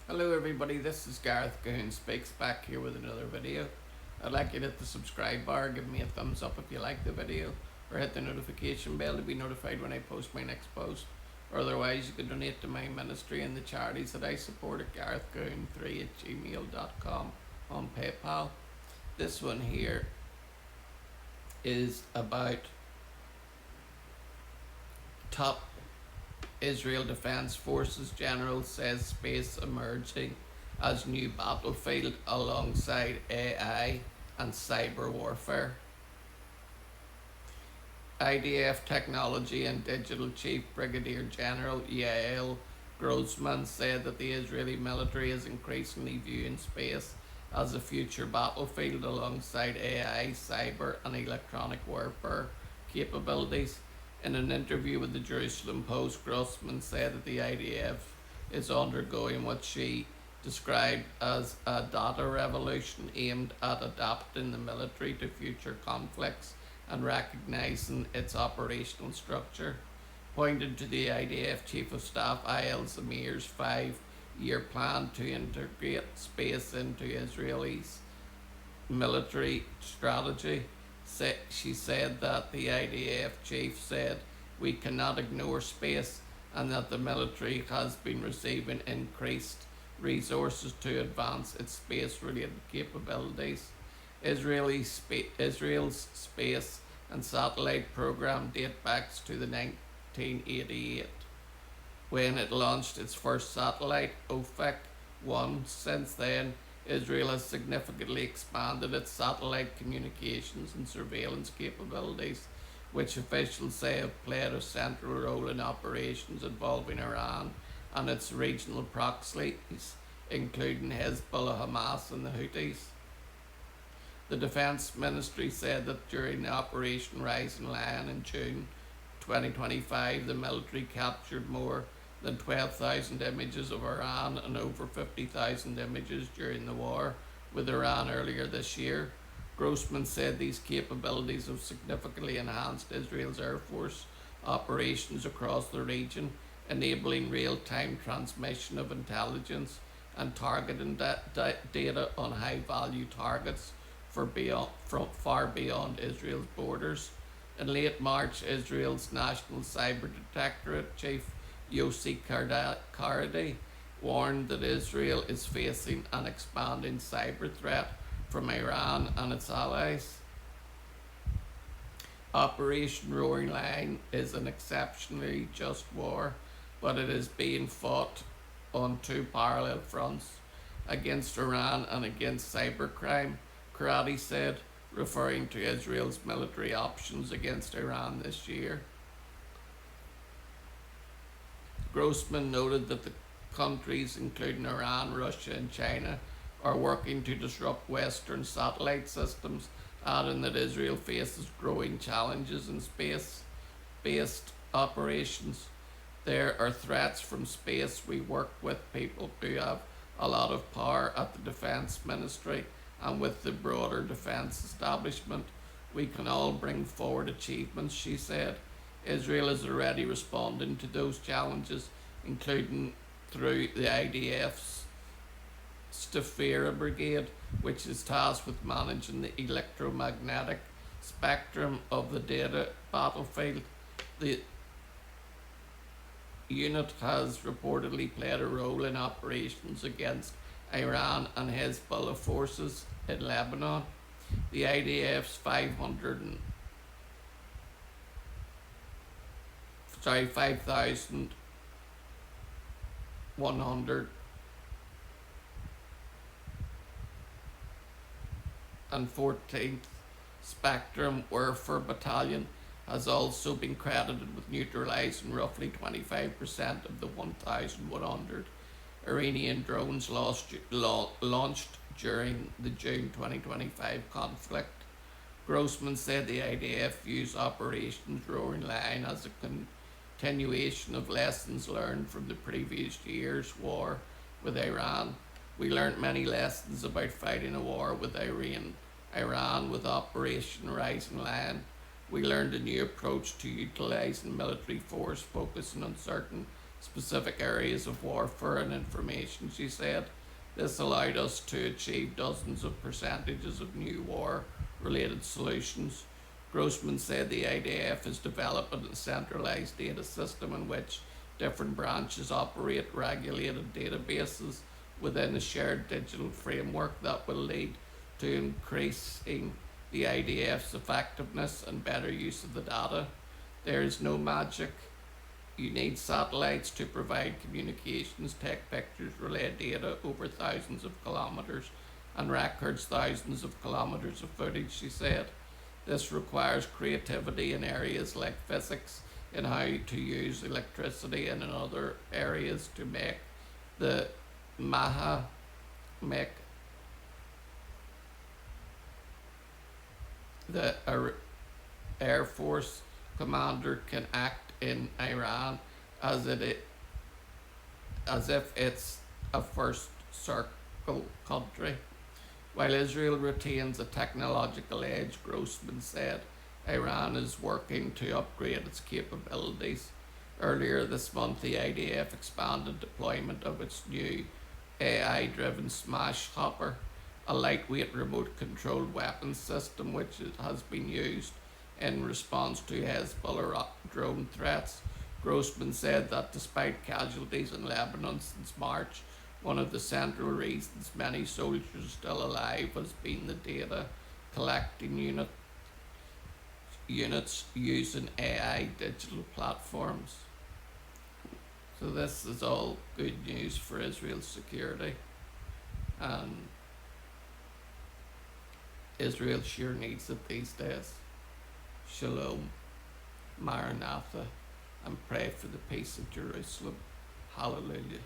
Hello everybody, this is Gareth Cahoon Speaks back here with another video. I'd like you to hit the subscribe bar, give me a thumbs up if you like the video, or hit the notification bell to be notified when I post my next post. Or otherwise you can donate to my ministry and the charities that I support at garethcahoon3@gmail.com on PayPal. This one here is about top Israel Defense Forces general says space emerging as new battlefield alongside AI and cyber warfare. IDF Technology and Digital Chief Brigadier General Yael Grossman said that the Israeli military is increasingly viewing space as a future battlefield alongside AI, cyber, and electronic warfare capabilities. In an interview with the Jerusalem Post, Grossman said that the IDF is undergoing what she described as a data revolution aimed at adapting the military to future conflicts and recognising its operational structure. Pointed to the IDF Chief of Staff Eyal Zamir's 5-year plan to integrate space into Israel's military strategy. She said that the IDF chief said, "We cannot ignore space," and that the military has been receiving increased resources to advance its space-related capabilities. Israel's space and satellite program date back to the 1988 when it launched its first satellite, OFEC 1. Since then, Israel has significantly expanded its satellite communications and surveillance capabilities, which officials say have played a central role in operations involving Iran and its regional proxies, including Hezbollah, Hamas, and the Houthis. The Defence Ministry said that during the Operation Rising Lion in June 2025, the military captured more than 12,000 images of Iran and over 50,000 images during the war with Iran earlier this year. Grossman said these capabilities have significantly enhanced Israel's Air Force operations across the region, enabling real-time transmission of intelligence and targeting data on high-value targets from far beyond Israel's borders. In late March, Israel's National Cyber Directorate Chief Yossi Cardi warned that Israel is facing an expanding cyber threat from Iran and its allies. Operation Roaring Lion is an exceptionally just war, but it is being fought on two parallel fronts, against Iran and against cybercrime, Karadi said, referring to Israel's military options against Iran this year. Grossman noted that the countries, including Iran, Russia, and China, are working to disrupt Western satellite systems, adding that Israel faces growing challenges in space-based operations. There are threats from space. We work with people who have a lot of power at the Defence Ministry and with the broader defence establishment. We can all bring forward achievements, she said. Israel is already responding to those challenges, including through the IDF's Stafira Brigade, which is tasked with managing the electromagnetic spectrum of the data battlefield. The unit has reportedly played a role in operations against Iran and Hezbollah forces in Lebanon. The IDF's 5,114th Spectrum Warfare Battalion has also been credited with neutralising roughly 25% of the 1,100 Iranian drones launched during the June 2025 conflict. Grossman said the IDF views Operations Roaring Lion as a continuation of lessons learned from the previous year's war with Iran. We learned many lessons about fighting a war with Iran with Operation Rising Lion. We learned a new approach to utilising military force, focusing on certain specific areas of warfare and information, she said. This allowed us to achieve dozens of percentages of new war-related solutions. Grossman said the IDF is developing a centralised data system in which different branches operate regulated databases within a shared digital framework that will lead to increasing the IDF's effectiveness and better use of the data. There is no magic. You need satellites to provide communications, take pictures, relay data over thousands of kilometres, and records thousands of kilometres of footage, she said. This requires creativity in areas like physics, in how to use electricity, and in other areas to make the Maha make the Air Force commander can act in Iran as if it's a first circle country. While Israel retains a technological edge, Grossman said, Iran is working to upgrade its capabilities. Earlier this month, the IDF expanded deployment of its new AI-driven Smash Hopper, a lightweight remote-controlled weapons system which has been used in response to Hezbollah drone threats. Grossman said that despite casualties in Lebanon since March, one of the central reasons many soldiers are still alive has been the data collecting units using AI digital platforms. So this is all good news for Israel's security, and Israel sure needs it these days. Shalom, Maranatha, and pray for the peace of Jerusalem. Hallelujah.